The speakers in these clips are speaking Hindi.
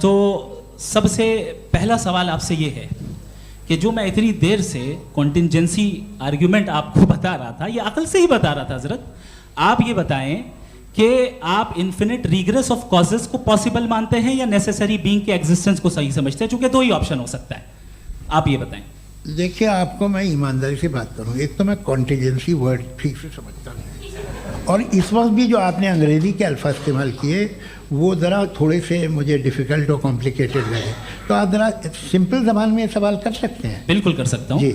तो सबसे पहला सवाल आपसे ये है कि जो मैं इतनी देर से कॉन्टिंजेंसी आर्ग्यूमेंट आपको बता रहा था, ये अकल से ही बता रहा था हजरत, आप ये बताएं कि आप इन्फिनिट रिग्रेस ऑफ कॉजेस को पॉसिबल मानते हैं या नेसेसरी बीइंग के एग्जिस्टेंस को सही समझते हैं, चूंकि दो ही ऑप्शन हो सकता है, आप ये बताएं। देखिए, आपको मैं ईमानदारी से बात करूं, एक तो मैं कॉन्टिजेंसी वर्ड ठीक से समझता नहीं, और इस वक्त भी जो आपने अंग्रेज़ी के अल्फाज इस्तेमाल किए वो ज़रा थोड़े से मुझे डिफ़िकल्ट और कॉम्प्लिकेटेड लगे, तो आप ज़रा सिंपल ज़बान में सवाल कर सकते हैं। बिल्कुल कर सकता हूँ जी।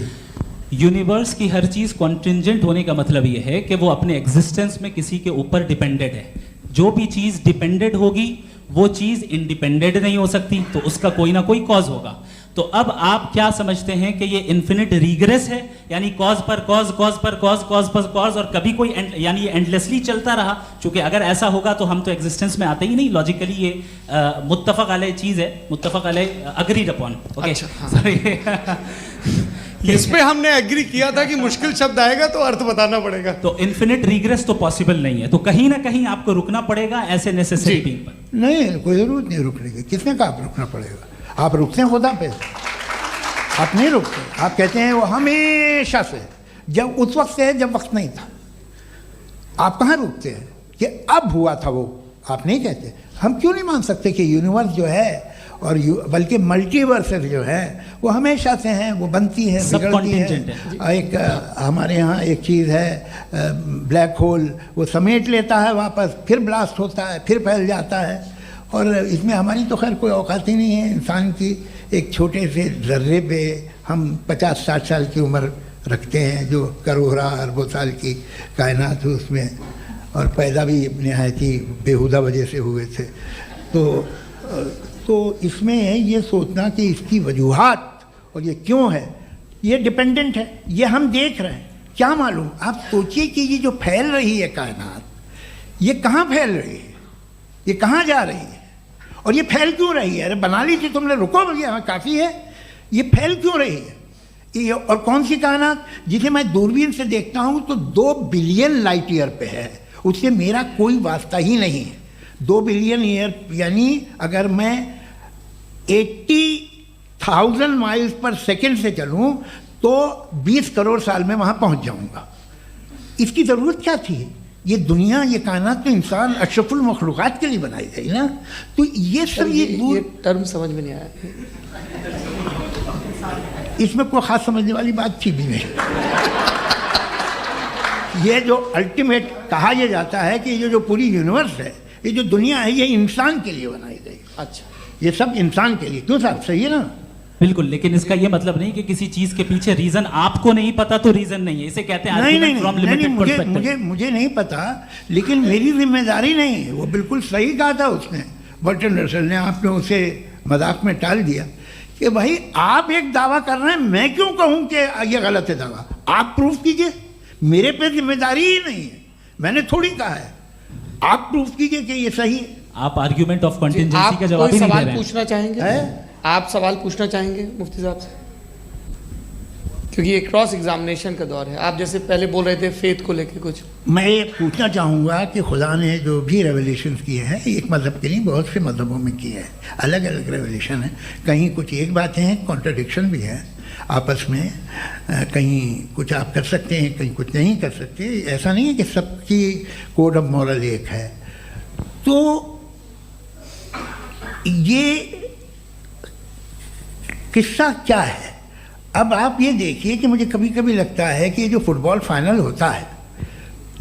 यूनिवर्स की हर चीज़ कॉन्टिंजेंट होने का मतलब ये है कि वो अपने एग्जिस्टेंस में किसी के ऊपर डिपेंडेड है। जो भी चीज़ डिपेंडेड होगी वो चीज़ इंडिपेंडेंट नहीं हो सकती, तो उसका कोई ना कोई कॉज होगा। तो अब आप क्या समझते हैं कि ये इन्फिनिट रिग्रेस है, यानी कॉज पर कॉज, कॉज पर कॉज, कॉज पर कॉज, और कभी कोई यानी ये एंडलेसली चलता रहा? क्योंकि अगर ऐसा होगा तो हम तो एग्जिस्टेंस में आते ही नहीं, लॉजिकली ये मुत्तफक अलैह चीज़ है, मुत्तफक अलैह अग्रीड अपॉन। ओके, इस पे हमने एग्री किया था कि मुश्किल शब्द आएगा तो अर्थ बताना पड़ेगा। तो इन्फिनिट रिग्रेस तो पॉसिबल नहीं है, तो कहीं ना कहीं आपको रुकना पड़ेगा ऐसे नेसेसरी बीइंग पर। नहीं, कोई ज़रूरत नहीं रुकने की। किसने कहा आप रुकना पड़ेगा? आप रुकते हैं खुदा पे, आप नहीं रुकते। आप कहते हैं वो हमेशा से, जब उस वक्त से है जब वक्त नहीं था। आप कहाँ रुकते हैं कि अब हुआ था वो? आप नहीं कहते। हम क्यों नहीं मान सकते कि यूनिवर्स जो है और बल्कि मल्टीवर्सेस जो है वो हमेशा से हैं, वो बनती है, बिगड़ती है। एक हमारे यहाँ एक चीज़ है ब्लैक होल, वो समेट लेता है वापस, फिर ब्लास्ट होता है, फिर फैल जाता है, और इसमें हमारी तो खैर कोई औकात ही नहीं है इंसान की। एक छोटे से ज़र्रे पे हम 50-60 साल की उम्र रखते हैं, जो करोड़ों अरबों साल की कायनात है उसमें, और पैदा भी नहायत ही बेहुदा वजह से हुए थे। तो इसमें ये सोचना कि इसकी वजूहात और ये क्यों है, ये डिपेंडेंट है, ये हम देख रहे हैं, क्या मालूम। आप सोचिए कि ये जो फैल रही है कायनात, ये कहाँ फैल रही है, ये कहाँ जा रही है, और ये फैल क्यों रही है? अरे बना ली थी तुमने, रुको भैया, काफ़ी है। ये फैल क्यों रही है? ये और कौन सी कायनात जिसे मैं दूरबीन से देखता हूँ तो 2 बिलियन लाइट ईयर पे है, उससे मेरा कोई वास्ता ही नहीं है। 2 बिलियन ईयर यानी अगर मैं 80,000 माइल्स पर सेकेंड से चलूँ तो 20 करोड़ साल में वहाँ पहुँच जाऊँगा। इसकी ज़रूरत क्या थी? ये दुनिया, ये कायनात तो इंसान अशरफुल मखलूक़ात के लिए बनाई गई ना। तो ये सब ये टर्म समझ में नहीं आया, इसमें कोई ख़ास समझने वाली बात थी भी नहीं। ये जो अल्टीमेट कहा यह जाता है कि ये जो पूरी यूनिवर्स है, ये जो दुनिया है, ये इंसान के लिए बनाई गई। अच्छा, ये सब इंसान के लिए। क्यों साहब, सही है ना? बिल्कुल, लेकिन इसका ये मतलब नहीं कि किसी चीज के पीछे रीजन आपको नहीं पता तो रीजन नहीं है, इसे कहते हैं नहीं, मुझे नहीं पता, लेकिन मेरी जिम्मेदारी नहीं है। वो बिल्कुल सही कहा था उसने, बर्टन रसल ने। आपने उसे मजाक में टाल दिया कि भाई आप एक दावा कर रहे हैं, मैं क्यों कहूँ कि ये गलत है दावा? आप प्रूफ कीजिए, मेरे पे जिम्मेदारी ही नहीं है, मैंने थोड़ी कहा है। आप प्रूफ कीजिए कि ये सही है। आप आर्ग्यूमेंट ऑफ कॉन्टिजेंसी का जवाब ही नहीं दे रहे हैं। पूछना चाहेंगे? आप सवाल पूछना चाहेंगे मुफ्ती साहब से? क्योंकि ये क्रॉस एग्जामिनेशन का दौर है। आप जैसे पहले बोल रहे थे फेथ को लेके कुछ, मैं ये पूछना चाहूँगा कि खुदा ने जो भी रेवलेशन किए हैं, एक मज़हब के नहीं बहुत से मज़हबों में किए हैं, अलग अलग रेवलेशन है। कहीं कुछ एक बातें हैं, कॉन्ट्रडिक्शन भी है आपस में, कहीं कुछ आप कर सकते हैं, कहीं कुछ नहीं कर सकते। ऐसा नहीं है कि सबकी कोड ऑफ मॉरल एक है। तो ये किस्सा क्या है? अब आप ये देखिए कि मुझे कभी कभी लगता है कि जो फुटबॉल फाइनल होता है,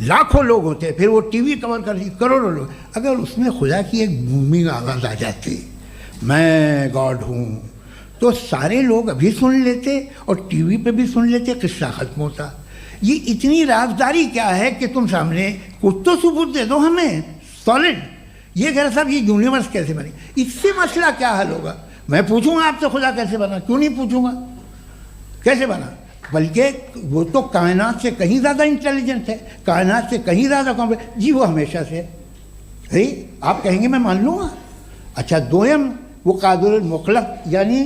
लाखों लोग होते हैं, फिर वो टीवी कवर कर करोड़ों लोग, अगर उसमें खुदा की एक बूमिंग आवाज़ आ जाती, मैं गॉड हूँ, तो सारे लोग अभी सुन लेते और टीवी पे भी सुन लेते, किस्सा ख़त्म होता। ये इतनी राजदारी क्या है कि तुम सामने कुछ तो सबूत दे दो हमें सॉलिड। ये कह रहे साहब ये यूनिवर्स कैसे बनी, इससे मसला क्या हल होगा? मैं पूछूंगा आपसे खुदा कैसे बना? क्यों नहीं पूछूंगा कैसे बना? बल्कि वो तो कायनात से कहीं ज़्यादा इंटेलिजेंट है, कायनात से कहीं ज़्यादा कॉम्प्लेक्स। जी वो हमेशा से है, आप कहेंगे मैं मान लूँगा। अच्छा, दोयम वो कादिर मुतलक, यानी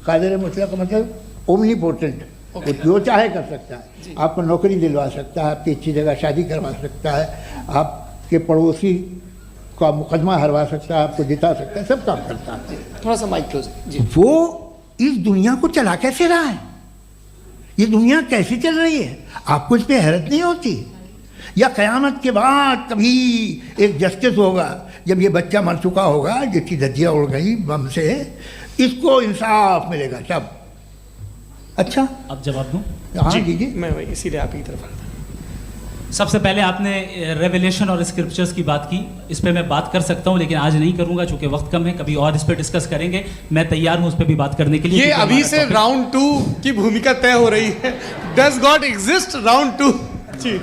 कादिर मुतलक का मतलब ओमनीपोटेंट, वो जो चाहे कर सकता है। आपको नौकरी दिलवा सकता है, आपकी अच्छी जगह शादी करवा सकता है, आपके पड़ोसी आपका मुकदमा हरवा सकता है, आपको जिता सकता है, सब काम करता है। थोड़ा सा माइक क्लोज जी। वो इस दुनिया को चला कैसे रहा है, ये दुनिया कैसे चल रही है, आपको इस पर हैरत नहीं होती? या क़यामत के बाद कभी एक जस्टिस होगा, जब ये बच्चा मर चुका होगा जिसकी धज्जियाँ उड़ गई बम से, इसको इंसाफ मिलेगा तब? अच्छा, अब जवाब दूं? हाँ दीजिए। मैं वही इसीलिए आप ही तरफ आ था। सबसे पहले आपने रेवलेशन और स्क्रिप्चर्स की बात की, इस पे मैं बात कर सकता हूं लेकिन आज नहीं करूंगा चूंकि वक्त कम है, कभी और इस पे डिस्कस करेंगे। मैं तैयार हूं उस पे भी बात करने के लिए। ये क्योंकि अभी हमारा से topic- राउंड 2 की भूमिका तय हो रही है। डज गॉड एग्जिस्ट राउंड 2 जी।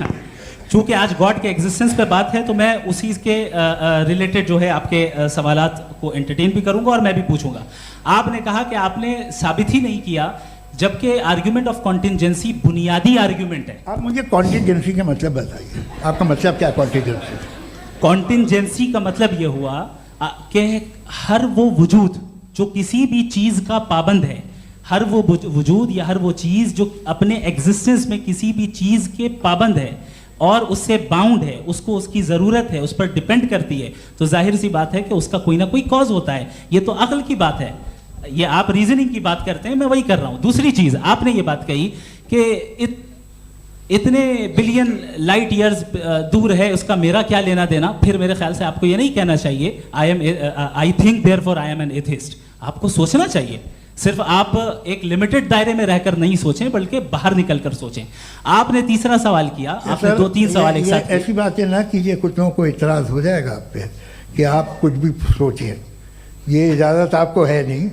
चूंकि आज गॉड के एग्जिस्टेंस पे बात है तो मैं उसी के रिलेटेड जो है आपके सवालात को एंटरटेन भी करूंगा और मैं भी पूछूंगा। आपने कहा कि आपने साबित ही नहीं किया, जबकि आर्ग्यूमेंट ऑफ कॉन्टिंजेंसी बुनियादी आर्ग्यूमेंट है। आप मुझे कॉन्टिजेंसी का मतलब बताइए, आपका मतलब क्या कॉन्टिजेंसी? कॉन्टिंजेंसी का मतलब ये हुआ कि हर वो वजूद जो किसी भी चीज़ का पाबंद है, हर वो वजूद या हर वो चीज़ जो अपने एग्जिस्टेंस में किसी भी चीज़ के पाबंद है और उससे बाउंड है, उसको उसकी ज़रूरत है, उस पर डिपेंड करती है, तो जाहिर सी बात है कि उसका कोई ना कोई कॉज होता है। ये तो अक्ल की बात है। ये आप रीजनिंग की बात करते हैं, मैं वही कर रहा हूँ। दूसरी चीज़ आपने ये बात कही कि इतने बिलियन लाइट ईयर्स दूर है, उसका मेरा क्या लेना देना। फिर मेरे ख्याल से आपको ये नहीं कहना चाहिए I think therefore I am an atheist. आपको सोचना चाहिए, सिर्फ आप एक लिमिटेड दायरे में रहकर नहीं सोचें बल्कि बाहर निकलकर सोचें। आपने तीसरा सवाल किया, आपने 2-3 सवाल एक साथ किए। ऐसी बातें ना कीजिए, कुछ लोगों को इतराज़ हो जाएगा आप पे कि आप कुछ भी सोचिए। ये इजाज़त आपको है नहीं,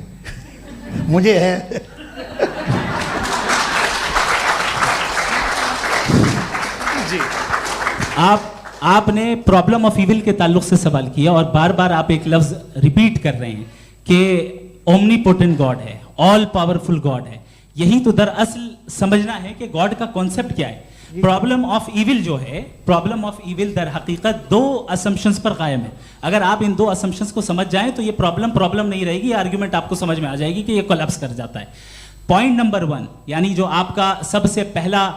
मुझे है। जी आपने प्रॉब्लम ऑफ इविल के ताल्लुक से सवाल किया और बार बार आप एक लफ्ज रिपीट कर रहे हैं कि ओमनीपोटेंट गॉड है, ऑल पावरफुल गॉड है। यही तो दरअसल समझना है कि गॉड का कॉन्सेप्ट क्या है। प्रॉब्लम ऑफ इविल जो है, प्रॉब्लम ऑफ इविल दर हकीकत 2 असम्पशंस पर कायम है। अगर आप इन 2 असम्पशंस को समझ जाएं तो ये प्रॉब्लम नहीं रहेगी, आर्ग्यूमेंट आपको समझ में आ जाएगी कि ये कोलैप्स कर जाता है। पॉइंट नंबर 1, यानी जो आपका सबसे पहला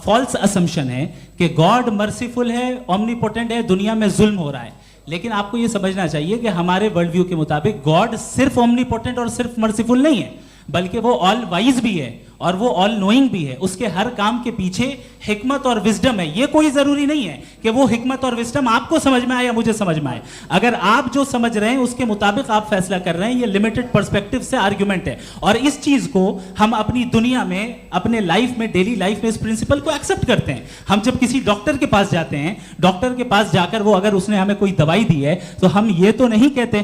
फॉल्स असम्पशन है कि गॉड मर्सीफुल है, ओमनीपोटेंट है, दुनिया में जुल्म हो रहा है। लेकिन आपको ये समझना चाहिए कि हमारे वर्ल्ड व्यू के मुताबिक गॉड सिर्फ ओमनीपोटेंट और सिर्फ मर्सीफुल नहीं है, बल्कि वो ऑल वाइज भी है और वो ऑल नोइंग भी है। उसके हर काम के पीछे हिकमत और विजडम है। ये कोई जरूरी नहीं है कि वो हिकमत और विजडम आपको समझ में आए या मुझे समझ में आए। अगर आप जो समझ रहे हैं उसके मुताबिक आप फैसला कर रहे हैं, ये लिमिटेड पर्सपेक्टिव से आर्ग्यूमेंट है। और इस चीज को हम अपनी दुनिया में, अपने लाइफ में, डेली लाइफ में इस प्रिंसिपल को एक्सेप्ट करते हैं। हम जब किसी डॉक्टर के पास जाते हैं, डॉक्टर के पास जाकर वो अगर उसने हमें कोई दवाई दी है तो हम ये तो नहीं कहते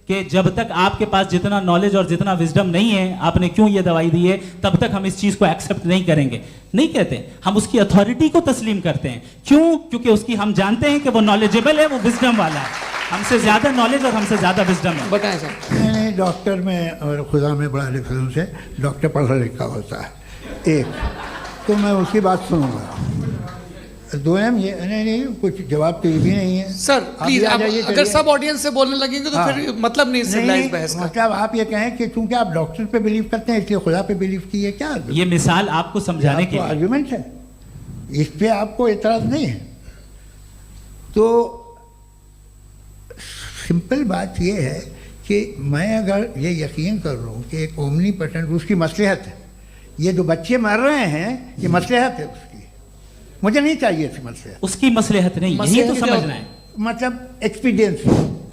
कि जब तक आपके पास जितना नॉलेज और जितना विजडम नहीं है, आपने क्यों ये दवाई दी है, तब तक हम इस चीज को एक्सेप्ट नहीं करेंगे। नहीं कहते, हम उसकी अथॉरिटी को तस्लीम करते हैं। क्यों? क्योंकि उसकी हम जानते हैं कि वो नॉलेजेबल है, वो विजडम वाला है, हमसे ज्यादा नॉलेज और हमसे ज्यादा विजडम है। बताएं सर। मैंने डॉक्टर में और खुदा में बड़ा डिफरेंस है। डॉक्टर पढ़ा लिखा होता है एक, तो मैं उसकी बात सुनूंगा। 2M ये नहीं, कुछ जवाब तो ये भी नहीं है। सर प्लीज, आप अगर सब ऑडियंस से बोलने लगेंगे तो हाँ। फिर मतलब नहीं सिविलाइज्ड बहस का। मतलब आप ये कहें कि चूंकि आप डॉक्टर पे बिलीव करते हैं इसलिए खुदा पे बिलीव किए, क्या ये मिसाल आपको समझाने के लिए आर्ग्यूमेंट है, इस पे आपको एतराज नहीं है। तो सिंपल बात ये है कि मैं अगर ये यकीन कर लूँ कि एक ओमनीपोटेंट, उसकी मसलहत है, ये जो बच्चे मर रहे हैं ये मसलहत है उसकी, मुझे नहीं चाहिए थी मसलहत। उसकी मसलहत नहीं, यही तो समझना है। मतलब एक्सपीरियंस।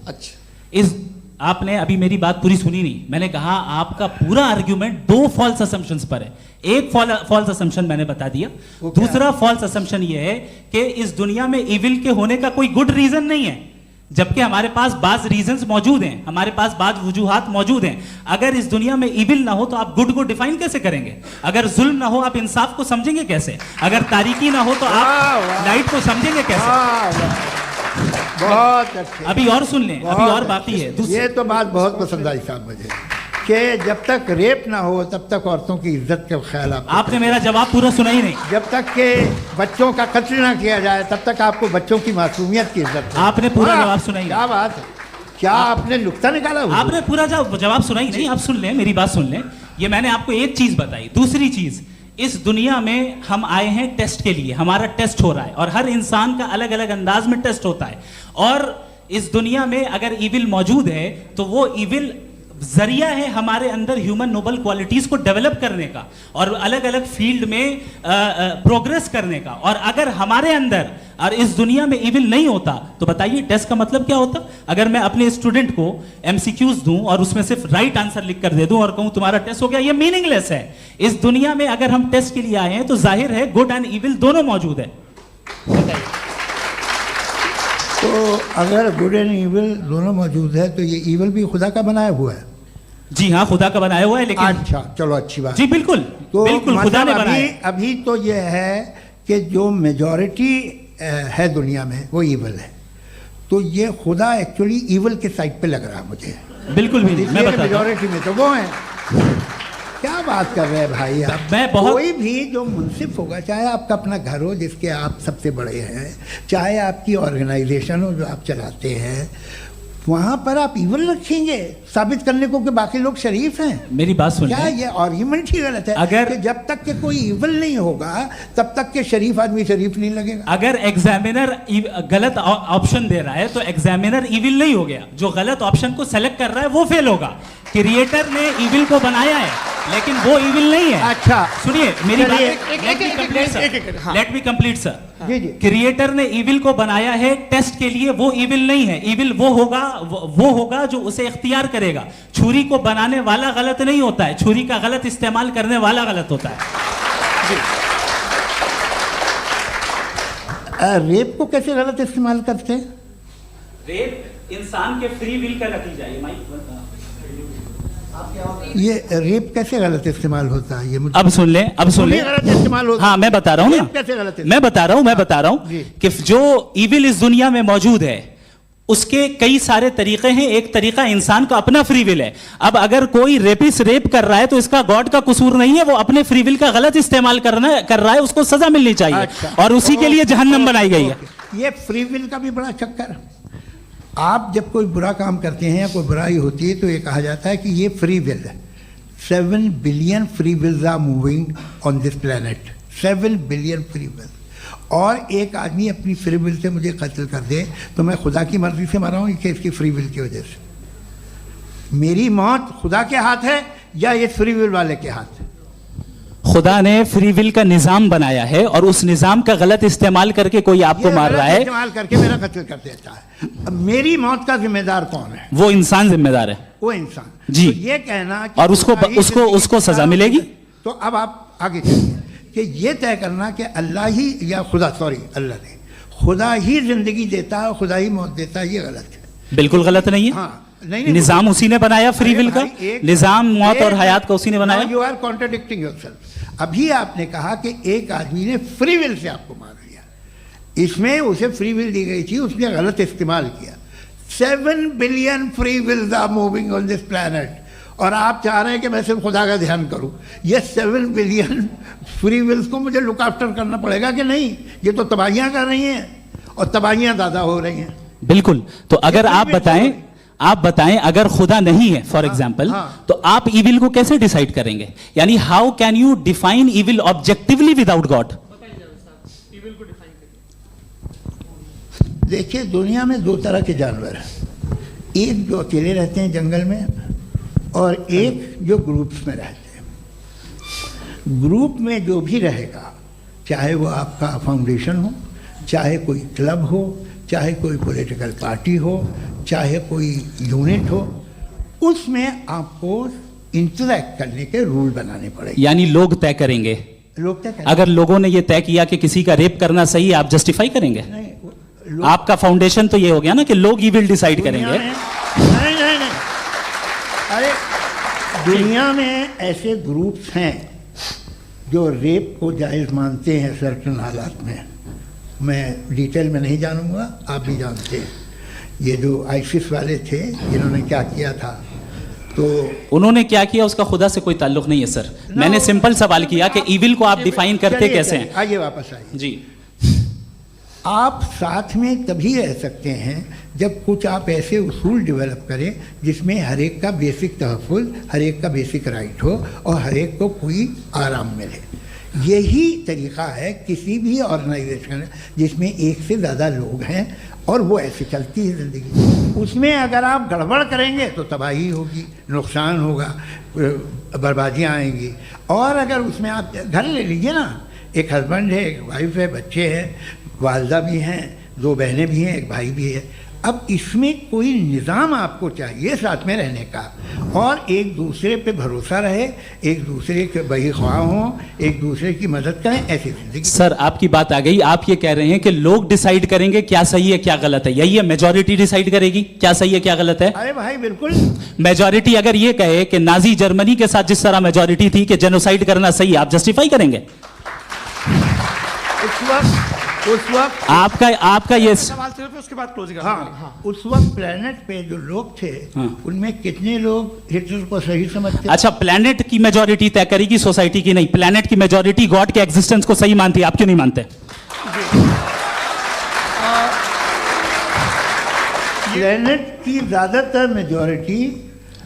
अच्छा, इस आपने अभी मेरी बात पूरी सुनी नहीं। मैंने कहा आपका पूरा आर्ग्यूमेंट 2 फॉल्स असम्पशंस पर है। एक फॉल्स असम्पशन मैंने बता दिया, दूसरा फॉल्स असम्पशन ये है कि इस दुनिया में इविल के होने का कोई गुड रीजन नहीं है, जबकि हमारे पास बाज रीजंस मौजूद हैं, हमारे पास बाज वजूहात मौजूद हैं। अगर इस दुनिया में इविल ना हो तो आप गुड को डिफाइन कैसे करेंगे? अगर जुल्म ना हो आप इंसाफ को समझेंगे कैसे? अगर तारीकी ना हो तो आप लाइट को समझेंगे कैसे? बहुत अच्छे। अभी और सुन लें, अभी और बाकी है। ये तो बात बहुत पसंद आई साहब मुझे कि जब तक रेप ना हो तब तक औरतों की इज्जत का ख्याल आपने मेरा जवाब पूरा सुना ही नहीं। जब तक के बच्चों का कत्ल ना किया जाए तब तक आपको बच्चों की मासूमियत की इज्जत। आपने पूरा जवाब सुना ही नहीं। क्या बात है, क्या आपने नुक्ता निकाला? आपने पूरा जवाब सुना ही नहीं। आप सुन लें, मेरी बात सुन लें। ये मैंने आपको एक चीज बताई। दूसरी चीज, इस दुनिया में हम आए हैं टेस्ट के लिए, हमारा टेस्ट हो रहा है और हर इंसान का अलग अलग अंदाज में टेस्ट होता है। और इस दुनिया में अगर इविल मौजूद है तो वो इविल जरिया है हमारे अंदर ह्यूमन नोबल क्वालिटीज को डेवलप करने का और अलग अलग फील्ड में प्रोग्रेस करने का। और अगर हमारे अंदर और इस दुनिया में इविल नहीं होता तो बताइए टेस्ट का मतलब क्या होता? अगर मैं अपने स्टूडेंट को एमसीक्यूज दूं और उसमें सिर्फ राइट आंसर लिख कर दे दूं और कहूं तुम्हारा टेस्ट हो गया, ये मीनिंगलेस है। इस दुनिया में अगर हम टेस्ट के लिए आए हैं तो जाहिर है गुड एंड इविल दोनों मौजूद है। तो अगर गुड एंड इविल दोनों मौजूद है तो ये इविल भी खुदा का बनाया हुआ है? जी हाँ, खुदा का बनाया हुआ है। लेकिन अच्छा, चलो अच्छी बात। जी बिल्कुल, तो बिल्कुल खुदा ने बनाया। अभी तो ये है कि जो मेजॉरिटी है दुनिया में वो इविल है, तो ये खुदा एक्चुअली इविल के साइड पे लग रहा है मुझे। बिल्कुल भी नहीं, मैं बताता हूं। मेजॉरिटी में तो वो है। क्या बात कर रहे हैं भाई आप? मैं बहुत कोई भी जो मुंसिफ होगा, चाहे आपका अपना घर हो जिसके आप सबसे बड़े हैं, चाहे आपकी ऑर्गेनाइजेशन हो जो आप चलाते हैं, वहां पर आप इविल रखेंगे साबित करने को कि बाकी लोग शरीफ हैं? मेरी बात सुनिए। क्या ये आर्ग्यूमेंट ही गलत है? अगर कि जब तक के कोई इविल नहीं होगा तब तक के शरीफ आदमी शरीफ नहीं लगेगा। अगर एग्जामिनर गलत ऑप्शन दे रहा है तो एग्जामिनर इविल नहीं हो गया, जो गलत ऑप्शन को सेलेक्ट कर रहा है वो फेल होगा। क्रिएटर ने इविल को बनाया है लेकिन वो इविल नहीं है। अच्छा सुनिए मेरी बात, चलिए, लेट मी कंप्लीट सर। जी जी। क्रिएटर ने इविल को बनाया है टेस्ट के लिए, वो इविल नहीं है। इविल वो होगा जो उसे इख्तियार करेगा। छुरी को बनाने वाला गलत नहीं होता है, छुरी का गलत इस्तेमाल करने वाला गलत होता है। रेप को कैसे गलत इस्तेमाल करते हैं? रेप इंसान के फ्री विल का नतीजा है। ये रेप कैसे गलत इस्तेमाल होता है? ये मुझे अब सुन ले, अब सुन ले। गलत इस्तेमाल होता है। हाँ मैं बता रहा हूँ ना, कैसे गलत? मैं बता रहा हूँ जी। कि जो इविल इस दुनिया में मौजूद है उसके कई सारे तरीके हैं। एक तरीका इंसान का अपना फ्री विल है। अब अगर कोई रेपिस्ट रेप कर रहा है तो इसका गॉड का कसूर नहीं है, वो अपने फ्री विल का गलत इस्तेमाल कर रहा है, उसको सजा मिलनी चाहिए। अच्छा। और उसी के लिए जहन्नम बनाई गई है। ये फ्री विल का भी बड़ा चक्कर। आप जब कोई बुरा काम करते हैं या कोई बुराई होती है तो ये कहा जाता है कि ये फ्री विल है। 7 billion free wills are moving on this planet. 7 billion free will. और एक आदमी अपनी फ्री विल से मुझे कत्ल कर दे तो मैं खुदा की मर्जी से मरा हूँ कि इसकी फ्री विल की वजह से? मेरी मौत खुदा के हाथ है या ये फ्री विल वाले के हाथ है? खुदा ने फ्री विल का निजाम बनाया है और उस निजाम का गलत इस्तेमाल करके कोई आपको मार रहा है, इस्तेमाल करके मेरा कत्ल कर देता है। अब मेरी मौत का जिम्मेदार कौन है? वो इंसान जिम्मेदार है। वो इंसान। जी। तो ये कहना कि और उसको सजा मिलेगी। तो अब आप आगे चलिए कि ये तय करना कि अल्लाह ही या खुदा, सॉरी अल्लाह ने, खुदा ही जिंदगी देता है, खुदा ही मौत देता है, ये गलत है। बिल्कुल गलत नहीं है। हाँ, नहीं, निजाम उसी ने बनाया फ्री विल का। निजाम मौत और हयात का उसी ने बनाया। You are contradicting yourself. अभी आपने कहा कि एक आदमी ने फ्री विल से आपको मार दिया, इसमें उसे फ्री विल दी गई थी, उसने गलत इस्तेमाल किया। 7 billion free wills are moving on this planet और आप चाह रहे हैं कि मैं सिर्फ खुदा का ध्यान करूं। ये 7 बिलियन फ्री विल्स को मुझे लुक आफ्टर करना पड़ेगा कि नहीं? ये तो तबाहियां कर रही हैं और तबाहियां ज़्यादा हो रही हैं। बिल्कुल। तो अगर आप बताएं अगर खुदा नहीं है फॉर एग्जाम्पल, तो आप इविल को कैसे डिसाइड करेंगे? यानी how can you define evil objectively without God? देखिए, दुनिया में 2 तरह के जानवर हैं। एक जो अकेले रहते हैं जंगल में और एक जो ग्रुप्स में रहते हैं। ग्रुप में जो भी रहेगा, चाहे वो आपका फाउंडेशन हो, चाहे कोई क्लब हो, चाहे कोई पॉलिटिकल पार्टी हो, चाहे कोई यूनिट हो, उसमें आपको इंटरैक्ट करने के रूल बनाने पड़ेंगे। यानी लोग तय करेंगे। लोग तय करेंगे। अगर लोगों ने ये तय किया कि किसी का रेप करना सही है, आप जस्टिफाई करेंगे? नहीं, आपका फाउंडेशन तो ये हो गया ना कि लोग ही विल डिसाइड करेंगे। नहीं। अरे दुनिया में ऐसे ग्रुप्स हैं जो रेप को जायज़ मानते हैं सर्टेन हालात में। मैं डिटेल में नहीं जानूंगा, आप भी जानते हैं। ये जो आईसिस वाले थे जिन्होंने क्या किया था, तो उन्होंने क्या किया उसका खुदा से कोई ताल्लुक नहीं है सर। मैंने सिंपल सवाल किया कि इविल को आप डिफाइन करते कैसे हैं? आइए वापस आइए जी। आप साथ में तभी रह सकते हैं जब कुछ आप ऐसे उसूल डेवलप करें जिसमें हर एक का बेसिक तहफ़्फ़ुज़, हर एक का बेसिक राइट हो और हर एक को कोई आराम मिले। यही तरीका है किसी भी ऑर्गेनाइजेशन जिसमें एक से ज़्यादा लोग हैं और वो ऐसे चलती है ज़िंदगी। उसमें अगर आप गड़बड़ करेंगे तो तबाही होगी, नुकसान होगा, बर्बादियाँ आएंगी। और अगर उसमें आप घर ले लीजिए ना, एक हस्बैंड है, एक वाइफ है, बच्चे हैं, वालदा भी हैं, 2 बहनें भी हैं, एक भाई भी है। अब इसमें कोई निज़ाम आपको चाहिए साथ में रहने का, और एक दूसरे पे भरोसा रहे, एक दूसरे के बहीख्वाह हों, एक दूसरे की मदद करें, ऐसी जिंदगी। सर आपकी बात आ गई, आप ये कह रहे हैं कि लोग डिसाइड करेंगे क्या सही है क्या गलत है, यही है? मेजॉरिटी डिसाइड करेगी क्या सही है क्या गलत है? अरे भाई बिल्कुल। मेजॉरिटी अगर ये कहे कि नाजी जर्मनी के साथ जिस तरह मेजॉरिटी थी कि जेनोसाइड करना सही, आप जस्टिफाई करेंगे? उस वक्त आपका ये सवाल सिर्फ उसके बाद क्लोजिंग। हाँ, उस वक्त प्लेनेट पे जो लोग थे, उनमें कितने लोग हिटलर को सही समझते? अच्छा, प्लेनेट की मेजॉरिटी तय करेगी, सोसाइटी की नहीं। प्लेनेट की मेजॉरिटी गॉड के एग्जिस्टेंस को सही मानती है, आप क्यों नहीं मानते? प्लेनेट की ज़्यादातर मेजॉरिटी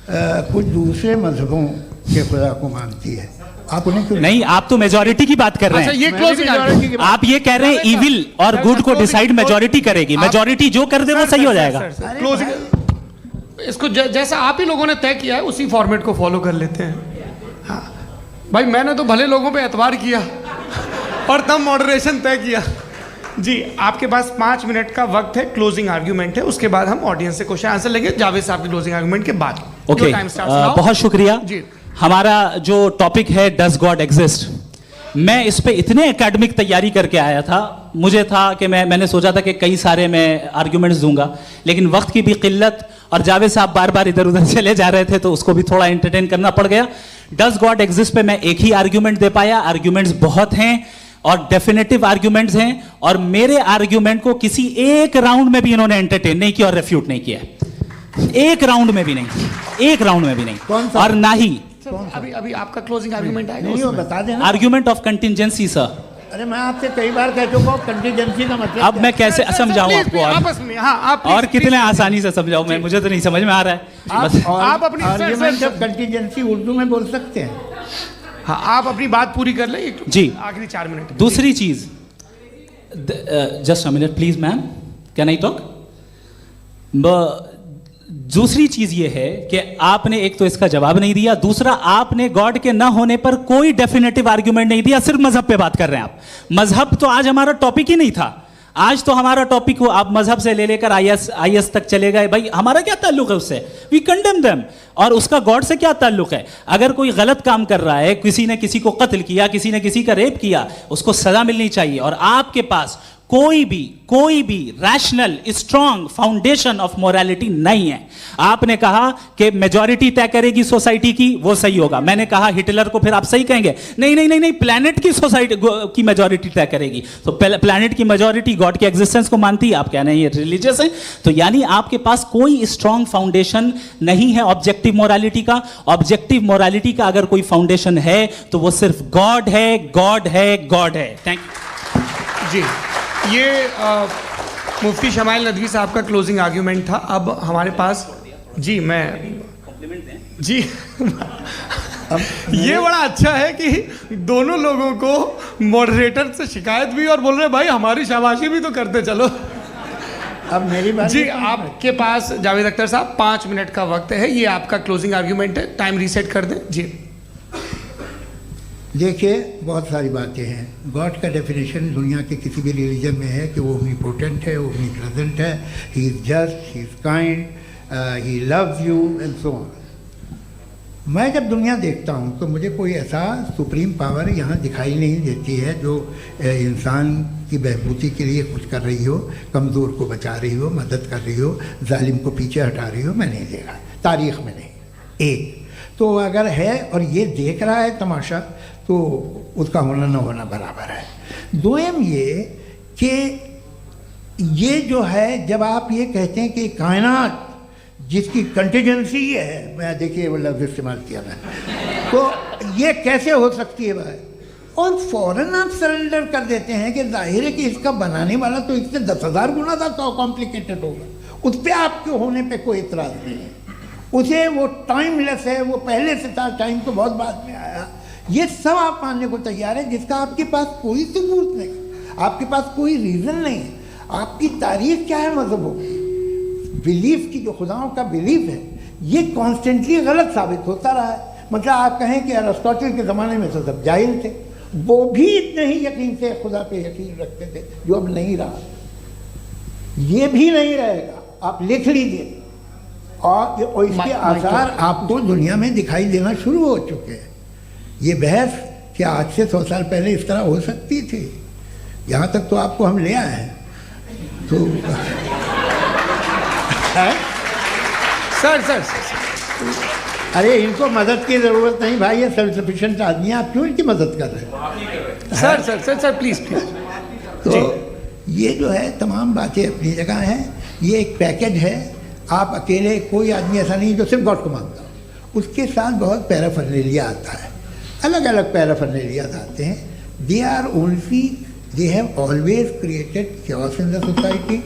कुछ दूसरे मजहबों के खुदा को मानती है। आप उन्हें क्यों नहीं? आप तो मेजॉरिटी की बात कर रहे अच्छा, हैं। ये क्लोजिंग आप ये कह रहे हैं इविल और गुड को डिसाइड मेजॉरिटी करेगी, मेजॉरिटी जो कर दे वो सही हो जाएगा। क्लोजिंग इसको जैसा आप ही लोगों ने तय किया है उसी फॉर्मेट को फॉलो कर लेते हैं। हाँ भाई, मैंने तो भले लोगों पे एतबार किया और तब मॉडरेशन तय किया। जी, आपके पास 5 मिनट का वक्त है, क्लोजिंग आर्ग्यूमेंट है, उसके बाद हम ऑडियंस से क्वेश्चन आंसर लेंगे जावेद साहब के क्लोजिंग आर्ग्यूमेंट के बाद। ओके, बहुत शुक्रिया जी। हमारा जो टॉपिक है डज गॉड एग्जिस्ट, मैं इस पे इतने एकेडमिक तैयारी करके आया था, मुझे था कि मैंने सोचा था कि कई सारे मैं आर्ग्यूमेंट्स दूंगा, लेकिन वक्त की भी किल्लत और जावेद साहब बार बार इधर उधर चले जा रहे थे तो उसको भी थोड़ा एंटरटेन करना पड़ गया। डज गॉड एग्जिस्ट पे मैं एक ही आर्ग्यूमेंट दे पाया, आर्ग्यूमेंट्स बहुत हैं और डेफिनेटिव आर्ग्यूमेंट्स हैं, और मेरे आर्ग्यूमेंट को किसी एक राउंड में भी इन्होंने एंटरटेन नहीं किया और रेफ्यूट नहीं किया, एक राउंड में भी नहीं, एक राउंड में भी नहीं। और ना ही अभी आपका क्लोजिंग आर्गुमेंट आएगा, नहीं वो बता देना। Argument of contingency sir. अरे मैं आपसे कई बार कह चुका हूं कंटिजेंसी का मतलब अब मैं कैसे समझाऊं आपको? आपस में हाँ, आप और कितने आसानी से समझाऊं मैं, मुझे तो नहीं समझ में आ रहा है। आप अपनी आर्ग्यूमेंट ऑफ कंटिजेंसी उर्दू में बोल सकते हैं। हाँ, आप अपनी बात पूरी कर लें जी, आखिरी 4 मिनट। दूसरी चीज, just a minute please ma'am, can I talk? दूसरी चीज ये है कि आपने एक तो इसका जवाब नहीं दिया, दूसरा आपने गॉड के ना होने पर कोई डेफिनेटिव आर्ग्यूमेंट नहीं दिया, सिर्फ मजहब पे बात कर रहे हैं आप। मजहब तो आज हमारा टॉपिक ही नहीं था, आज तो हमारा टॉपिक हो, आप मजहब से ले लेकर आईएस तक चले गए। भाई हमारा क्या ताल्लुक है उससे? We condemn them. और उसका गॉड से क्या ताल्लुक है? अगर कोई गलत काम कर रहा है, किसी ने किसी को कत्ल किया, किसी ने किसी का रेप किया, उसको सजा मिलनी चाहिए। और आपके पास कोई भी rational strong foundation of morality नहीं है। आपने कहा कि मेजॉरिटी तय करेगी सोसाइटी की, वो सही होगा। मैंने कहा हिटलर को फिर आप सही कहेंगे, नहीं नहीं नहीं नहीं, प्लैनेट की सोसाइटी की मेजॉरिटी तय करेगी। तो प्लैनेट की मेजॉरिटी गॉड के एग्जिस्टेंस को मानती है, आप कह रहे हैं ये रिलीजियस है। तो यानी आपके पास कोई स्ट्रॉन्ग फाउंडेशन नहीं है ऑब्जेक्टिव मोरालिटी का। ऑब्जेक्टिव मोरालिटी का अगर कोई फाउंडेशन है तो वो सिर्फ गॉड है, गॉड है, गॉड है। थैंक यू जी। ये मुफ्ती शमाइल नदवी साहब का क्लोजिंग आर्ग्यूमेंट था। अब हमारे पास जी, मैं जी ये बड़ा अच्छा है कि दोनों लोगों को मॉडरेटर से शिकायत भी और बोल रहे भाई हमारी शाबाशी भी तो करते चलो। अब मेरी बात जी, आपके पास जावेद अख्तर साहब 5 मिनट का वक्त है, ये आपका क्लोजिंग आर्ग्यूमेंट है, टाइम रीसेट कर दें जी। देखिए, बहुत सारी बातें हैं। गॉड का डेफिनेशन दुनिया के किसी भी रिलीजन में है कि वो ओमनीपोटेंट है, ओमनीप्रेजेंट है, he is just, he is kind, he loves you and so on. मैं जब दुनिया देखता हूँ तो मुझे कोई ऐसा सुप्रीम पावर यहाँ दिखाई नहीं देती है जो इंसान की बहबूदी के लिए कुछ कर रही हो, कमज़ोर को बचा रही हो, मदद कर रही हो, जालिम को पीछे हटा रही हो। मैं नहीं देखा, तारीख़ में नहीं। एक तो अगर है और ये देख रहा है तमाशा, तो उसका होना न होना बराबर है। दोयम ये कि ये जो है, जब आप ये कहते हैं कि कायनात जिसकी कंटिजेंसी है, मैं देखिए वो लफ्ज़ इस्तेमाल किया मैं, तो ये कैसे हो सकती है भाई? और फ़ौरन आप सरेंडर कर देते हैं कि जाहिर है कि इसका बनाने वाला तो इससे 10,000 गुना था, तो कॉम्प्लिकेटेड होगा। उस पर आपके होने पे कोई इतराज़ नहीं है। उसे वो टाइमलेस है, वो पहले से था, टाइम तो बहुत बाद में आया। ये सब आप मानने को तैयार है जिसका आपके पास कोई सबूत नहीं, आपके पास कोई रीज़न नहीं है। आपकी तारीख क्या है मजहबों की? बिलीफ की, जो खुदाओं का बिलीफ है, ये कॉन्स्टेंटली गलत साबित होता रहा है। मतलब आप कहें कि अरिस्टोटल के ज़माने में तो सब जाहिल थे, वो भी इतने ही यकीन से खुदा पे यकीन रखते थे, जो अब नहीं रहा, ये भी नहीं रहेगा। आप लिख लीजिए, और इसके आसार आपको दुनिया में दिखाई देना शुरू हो चुके हैं। ये बहस क्या आज से 100 साल पहले इस तरह हो सकती थी? यहाँ तक तो आपको हम ले आए हैं। तो सर अरे इनको मदद की ज़रूरत नहीं भाई, ये सेल्फ सफिशिएंट आदमी है, आप क्यों इनकी मदद कर रहे हैं? Sir please. तो ये जो है तमाम बातें अपनी जगह हैं। ये एक पैकेज है। आप अकेले, कोई आदमी ऐसा नहीं जो सिर्फ गॉड को मानता हो, उसके साथ बहुत पैराफर्नेलिया आता है, अलग अलग पैराफर्नेलिया आते हैं। They have always created chaos in the society.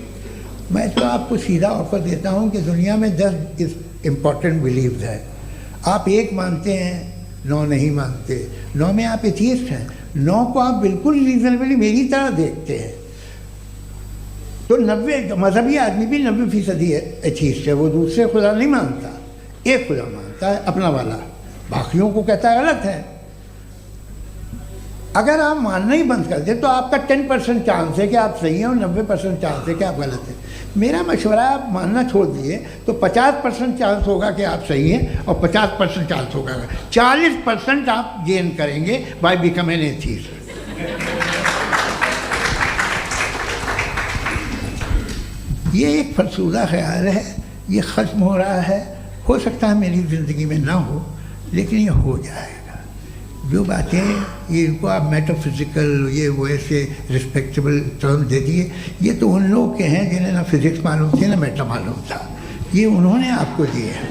मैं तो आपको सीधा ऑफर देता हूँ कि दुनिया में 10 इम्पॉर्टेंट बिलीव्स है। आप 1 मानते हैं, 9 नहीं मानते, 9 में आप एथियस्ट हैं, 9 को आप बिल्कुल रीजनेबली मेरी तरह देखते हैं। तो 90 मजहबी आदमी भी 90% एथियस्ट है, वो दूसरे खुदा नहीं मानता, एक खुदा मानता है अपना वाला, बाकियों को कहता है गलत है। अगर आप मानना ही बंद कर दें तो आपका 10% चांस है कि आप सही हैं और 90% चांस है कि आप गलत हैं। मेरा मशवरा है, आप मानना छोड़ दिए तो 50% चांस होगा कि आप सही हैं और 50% चांस होगा, 40% आप गेन करेंगे बाय बिकमिंग एन एथियस्ट। ये एक फरसूदा ख्याल है, ये ख़त्म हो रहा है। हो सकता है मेरी ज़िंदगी में ना हो, लेकिन ये हो जाएगा। जो बातें ये इनको आप मेटाफिज़िकल ये वो ऐसे रिस्पेक्टेबल टर्म दे दिए, ये तो उन लोग के हैं जिन्हें ना फिज़िक्स मालूम थी ना मेटा मालूम था, ये उन्होंने आपको दिए हैं।